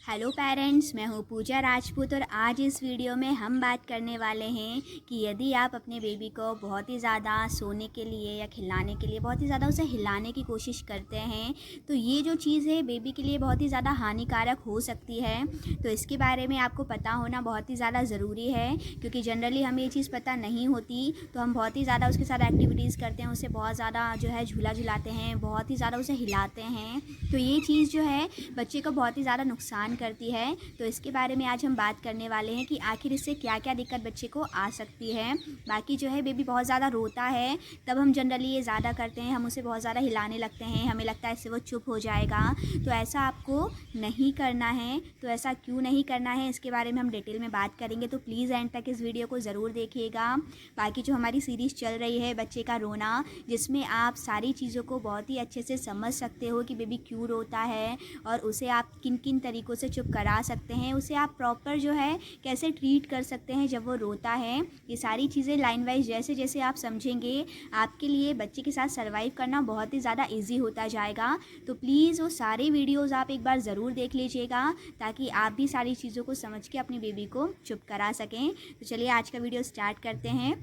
Hello parents, मैं हूँ पूजा राजपूत और आज इस वीडियो में हम बात करने वाले हैं कि यदि आप अपने बेबी को बहुत ही ज़्यादा सोने के लिए या खिलाने के लिए बहुत ही ज़्यादा उसे हिलाने की कोशिश करते हैं तो ये जो चीज़ है बेबी के लिए बहुत ही ज़्यादा हानिकारक हो सकती है। तो इसके बारे में आपको पता होना बहुत ही ज़्यादा ज़रूरी है, क्योंकि जनरली हमें ये चीज़ पता नहीं होती तो हम बहुत ही ज़्यादा उसके साथ एक्टिविटीज़ करते हैं, उसे बहुत ज़्यादा जो है झूला झुलाते हैं, बहुत ही ज़्यादा उसे हिलाते हैं। तो ये चीज़ जो है बच्चे को बहुत ही ज़्यादा नुकसान करती है। तो इसके बारे में आज हम बात करने वाले हैं कि आखिर इससे क्या क्या दिक्कत बच्चे को आ सकती है। बाकी जो है बेबी बहुत ज़्यादा रोता है तब हम जनरली ये ज़्यादा करते हैं, हम उसे बहुत ज़्यादा हिलाने लगते हैं, हमें लगता है इससे वो चुप हो जाएगा। तो ऐसा आपको नहीं करना है। तो ऐसा क्यों नहीं करना है इसके बारे में हम डिटेल में बात करेंगे, तो प्लीज़ एंड तक इस वीडियो को ज़रूर देखिएगा। बाकी जो हमारी सीरीज़ चल रही है बच्चे का रोना, जिसमें आप सारी चीज़ों को बहुत ही अच्छे से समझ सकते हो कि बेबी क्यों रोता है और उसे आप किन किन तरीक़ों से चुप करा सकते हैं, उसे आप प्रॉपर जो है कैसे ट्रीट कर सकते हैं जब वो रोता है। ये सारी चीज़ें लाइन वाइज जैसे जैसे आप समझेंगे आपके लिए बच्चे के साथ सर्वाइव करना बहुत ही ज़्यादा ईजी होता जाएगा। तो प्लीज़ वो सारे वीडियोज़ आप एक बार ज़रूर देख लीजिएगा ताकि आप भी सारी चीज़ों को समझ के अपनी बेबी को चुप करा सकें। तो चलिए आज का वीडियो स्टार्ट करते हैं।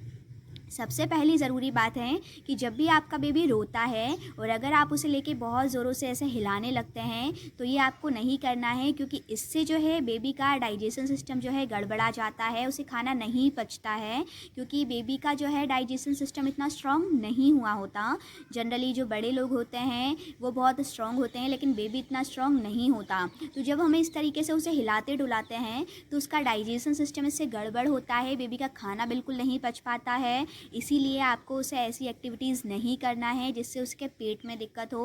सबसे पहली ज़रूरी बात है कि जब भी आपका बेबी रोता है और अगर आप उसे लेके बहुत ज़ोरों से ऐसे हिलाने लगते हैं तो ये आपको नहीं करना है, क्योंकि इससे जो है बेबी का डाइजेशन सिस्टम जो है गड़बड़ा जाता है, उसे खाना नहीं पचता है, क्योंकि बेबी का जो है डाइजेशन सिस्टम इतना स्ट्रॉन्ग नहीं हुआ होता। जनरली जो बड़े लोग होते हैं वो बहुत स्ट्रॉन्ग होते हैं, लेकिन बेबी इतना स्ट्रॉन्ग नहीं होता। तो जब हम इस तरीके से उसे हिलाते डुलाते हैं तो उसका डाइजेशन सिस्टम इससे गड़बड़ होता है, बेबी का खाना बिल्कुल नहीं पच पाता है। इसीलिए आपको उसे ऐसी एक्टिविटीज़ नहीं करना है जिससे उसके पेट में दिक्कत हो,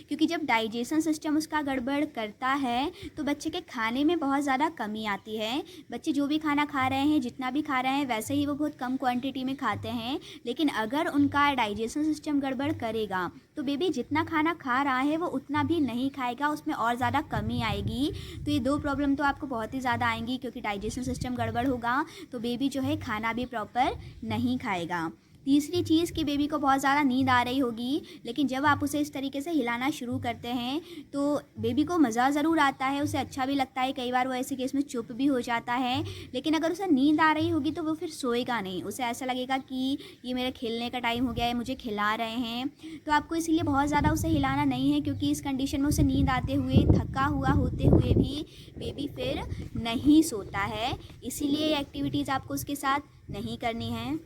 क्योंकि जब डाइजेशन सिस्टम उसका गड़बड़ करता है तो बच्चे के खाने में बहुत ज़्यादा कमी आती है। बच्चे जो भी खाना खा रहे हैं, जितना भी खा रहे हैं, वैसे ही वो बहुत कम क्वांटिटी में खाते हैं, लेकिन अगर उनका डाइजेशन सिस्टम गड़बड़ करेगा तो बेबी जितना खाना खा रहा है वो उतना भी नहीं खाएगा, उसमें और ज़्यादा कमी आएगी। तो ये दो प्रॉब्लम तो आपको बहुत ही ज़्यादा आएंगी, क्योंकि डाइजेशन सिस्टम गड़बड़ होगा तो बेबी जो है खाना भी प्रॉपर नहीं खाएगा। तीसरी चीज़ कि बेबी को बहुत ज़्यादा नींद आ रही होगी, लेकिन जब आप उसे इस तरीके से हिलाना शुरू करते हैं तो बेबी को मज़ा ज़रूर आता है, उसे अच्छा भी लगता है, कई बार वो ऐसे केस में चुप भी हो जाता है। लेकिन अगर उसे नींद आ रही होगी तो वो फिर सोएगा नहीं, उसे ऐसा लगेगा कि ये मेरे खेलने का टाइम हो गया है, मुझे खिला रहे हैं। तो आपको इसीलिए बहुत ज़्यादा उसे हिलाना नहीं है, क्योंकि इस कंडीशन में उसे नींद आते हुए, थका हुआ होते हुए भी बेबी फिर नहीं सोता है। इसीलिए ये एक्टिविटीज़ आपको उसके साथ नहीं करनी है।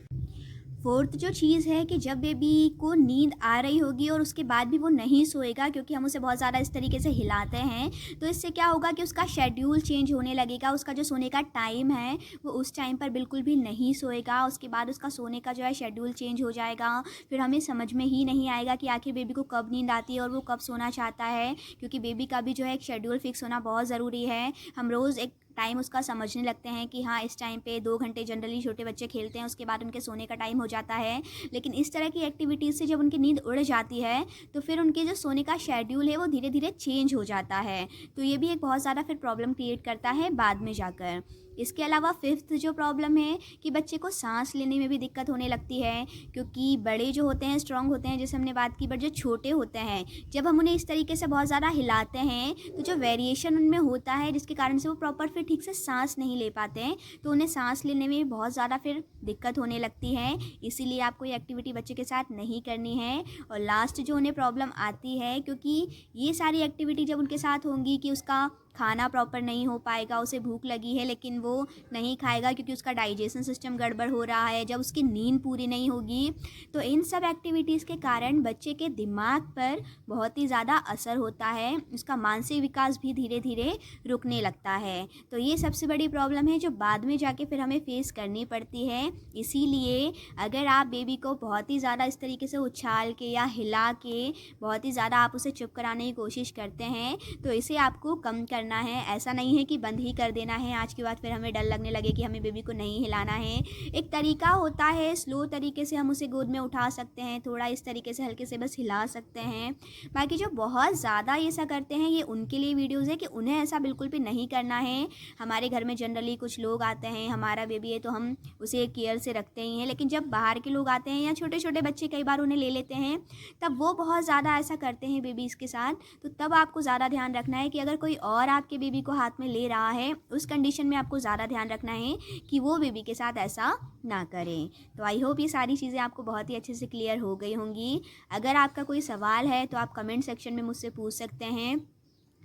फोर्थ जो चीज़ है कि जब बेबी को नींद आ रही होगी और उसके बाद भी वो नहीं सोएगा, क्योंकि हम उसे बहुत ज़्यादा इस तरीके से हिलाते हैं, तो इससे क्या होगा कि उसका शेड्यूल चेंज होने लगेगा। उसका जो सोने का टाइम है वो उस टाइम पर बिल्कुल भी नहीं सोएगा, उसके बाद उसका सोने का जो है शेड्यूल चेंज हो जाएगा। फिर हमें समझ में ही नहीं आएगा कि आखिर बेबी को कब नींद आती है और वो कब सोना चाहता है, क्योंकि बेबी का भी जो है एक शेड्यूल फिक्स होना बहुत ज़रूरी है। हम रोज़ एक टाइम उसका समझने लगते हैं कि हाँ, इस टाइम पे 2 घंटे जनरली छोटे बच्चे खेलते हैं, उसके बाद उनके सोने का टाइम हो जाता है। लेकिन इस तरह की एक्टिविटीज़ से जब उनकी नींद उड़ जाती है तो फिर उनके जो सोने का शेड्यूल है वो धीरे धीरे चेंज हो जाता है। तो ये भी एक बहुत ज़्यादा फिर प्रॉब्लम क्रिएट करता है बाद में जाकर। इसके अलावा फिफ्थ जो प्रॉब्लम है कि बच्चे को सांस लेने में भी दिक्कत होने लगती है, क्योंकि बड़े जो होते हैं स्ट्रांग होते हैं जैसे हमने बात की, बट जो छोटे होते हैं जब हम उन्हें इस तरीके से बहुत ज़्यादा हिलाते हैं तो जो वेरिएशन उनमें होता है जिसके कारण से वो प्रॉपर फिर ठीक से सांस नहीं ले पाते हैं, तो उन्हें सांस लेने में बहुत ज़्यादा फिर दिक्कत होने लगती है। इसीलिए आपको ये एक्टिविटी बच्चे के साथ नहीं करनी है। और लास्ट जो उन्हें प्रॉब्लम आती है, क्योंकि ये सारी एक्टिविटी जब उनके साथ होंगी कि उसका खाना प्रॉपर नहीं हो पाएगा, उसे भूख लगी है लेकिन वो नहीं खाएगा क्योंकि उसका डाइजेशन सिस्टम गड़बड़ हो रहा है, जब उसकी नींद पूरी नहीं होगी, तो इन सब एक्टिविटीज़ के कारण बच्चे के दिमाग पर बहुत ही ज़्यादा असर होता है, उसका मानसिक विकास भी धीरे धीरे रुकने लगता है। तो ये सबसे बड़ी प्रॉब्लम है जो बाद में जाके फिर हमें फेस करनी पड़ती है। इसीलिए अगर आप बेबी को बहुत ही ज़्यादा इस तरीके से उछाल के या हिला के बहुत ही ज़्यादा आप उसे चुप कराने की कोशिश करते हैं तो इसे आपको कम करना है। ऐसा नहीं है कि बंद ही कर देना है, आज के बाद फिर हमें डर लगने लगे कि हमें बेबी को नहीं हिलाना है। एक तरीका होता है, स्लो तरीके से हम उसे गोद में उठा सकते हैं, थोड़ा इस तरीके से हल्के से बस हिला सकते हैं। बाकी जो बहुत ज़्यादा ये ऐसा करते हैं ये उनके लिए वीडियोज़ है कि उन्हें ऐसा बिल्कुल भी नहीं करना है। हमारे घर में जनरली कुछ लोग आते हैं, हमारा बेबी है तो हम उसे केयर से रखते ही हैं, लेकिन जब बाहर के लोग आते हैं या छोटे छोटे बच्चे कई बार उन्हें ले लेते हैं तब वो बहुत ज़्यादा ऐसा करते हैं बेबीज़ के साथ। तो तब आपको ज़्यादा ध्यान रखना है कि अगर कोई और दोबारा आपके बेबी को हाथ में ले रहा है, उस कंडीशन में आपको ज़्यादा ध्यान रखना है कि वो बेबी के साथ ऐसा ना करें। तो आई होप ये सारी चीज़ें आपको बहुत ही अच्छे से क्लियर हो गई होंगी। अगर आपका कोई सवाल है तो आप कमेंट सेक्शन में मुझसे पूछ सकते हैं।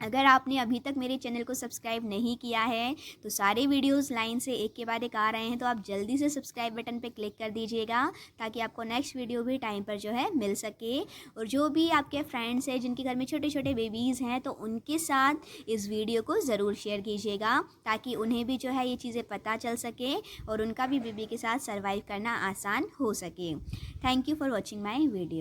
अगर आपने अभी तक मेरे चैनल को सब्सक्राइब नहीं किया है तो सारे वीडियोस लाइन से एक के बाद एक आ रहे हैं, तो आप जल्दी से सब्सक्राइब बटन पे क्लिक कर दीजिएगा ताकि आपको नेक्स्ट वीडियो भी टाइम पर जो है मिल सके। और जो भी आपके फ्रेंड्स हैं जिनके घर में छोटे छोटे बेबीज़ हैं तो उनके साथ इस वीडियो को ज़रूर शेयर कीजिएगा ताकि उन्हें भी जो है ये चीज़ें पता चल सके और उनका भी बेबी के साथ सर्वाइव करना आसान हो सके। Thank you for watching my video.